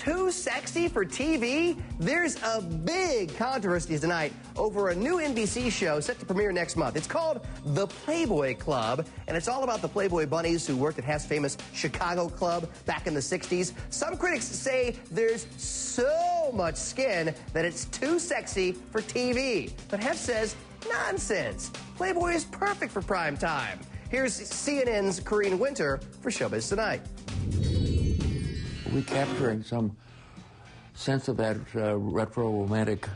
too sexy for TV? There's a big controversy tonight over a new NBC show set to premiere next month. It's called The Playboy Club, and it's all about the Playboy bunnies who worked at Hef's famous Chicago club back in the 60s. Some critics say there's so much skin that it's too sexy for TV. But Hef says, nonsense. Playboy is perfect for prime time. Here's CNN's Corinne Winter for Showbiz Tonight. We're capturing some sense of that retro romantic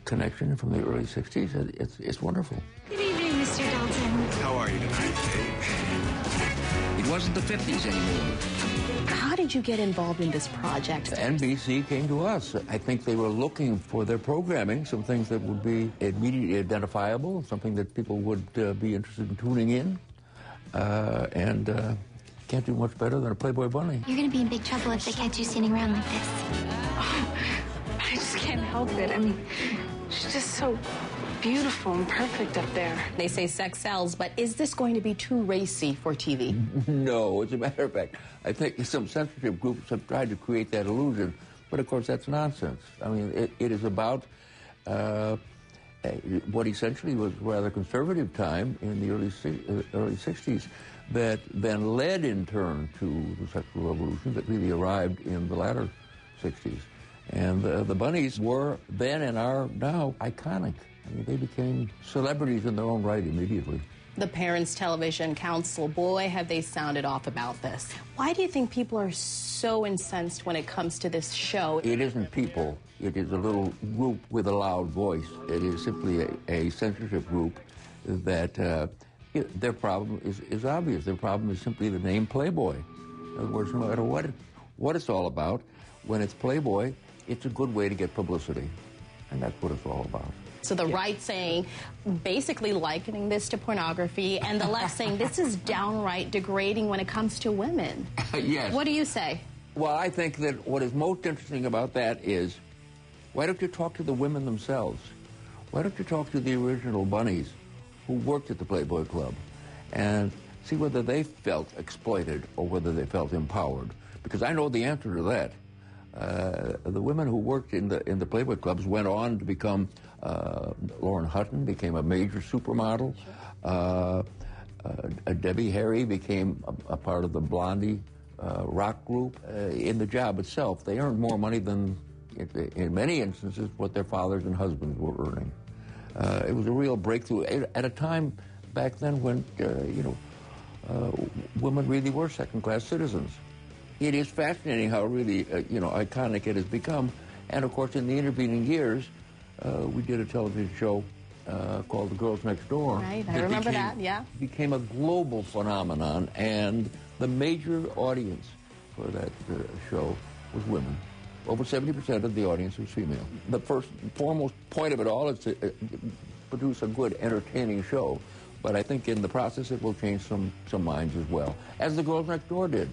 connection from the early 60s. It's wonderful. Good evening, Mr. Dalton. How are you tonight, Kate? It wasn't the 50s anymore. How did you get involved in this project? NBC came to us. I think they were looking for their programming, some things that would be immediately identifiable, something that people would be interested in tuning in. Can't do much better than a Playboy bunny. You're going to be in big trouble if they catch you standing around like this. Oh, I just can't help it. I mean, she's just so beautiful and perfect up there. They say sex sells, but is this going to be too racy for TV? No, as a matter of fact, I think some censorship groups have tried to create that illusion, but of course that's nonsense. I mean, it is about what essentially was a rather conservative time in the early 60s that then led in turn to the sexual revolution that really arrived in the latter 60s. And the bunnies were then and are now iconic. I mean, they became celebrities in their own right immediately. The Parents Television Council, boy, have they sounded off about this. Why do you think people are so incensed when it comes to this show? It isn't people. It is a little group with a loud voice. It is simply a censorship group that their problem is obvious. Their problem is simply the name Playboy. In other words, no matter what it's all about, when it's Playboy, it's a good way to get publicity. And that's what it's all about. So the right saying, basically likening this to pornography, and the left saying this is downright degrading when it comes to women. Yes. What do you say? Well, I think that what is most interesting about that is, why don't you talk to the women themselves? Why don't you talk to the original bunnies who worked at the Playboy Club and see whether they felt exploited or whether they felt empowered? Because I know the answer to that. The women who worked in the Playboy Clubs went on to become, Lauren Hutton became a major supermodel. Debbie Harry became a part of the Blondie rock group. In the job itself, they earned more money than, in many instances, what their fathers and husbands were earning. It was a real breakthrough at a time back then when, women really were second-class citizens. It is fascinating how really, iconic it has become. And, of course, in the intervening years, we did a television show called The Girls Next Door. Right, I remember that, yeah. Became a global phenomenon, and the major audience for that show was women. Over 70% of the audience was female. The first and foremost point of it all is to produce a good, entertaining show. But I think in the process it will change some minds as well, as The Girls Next Door did.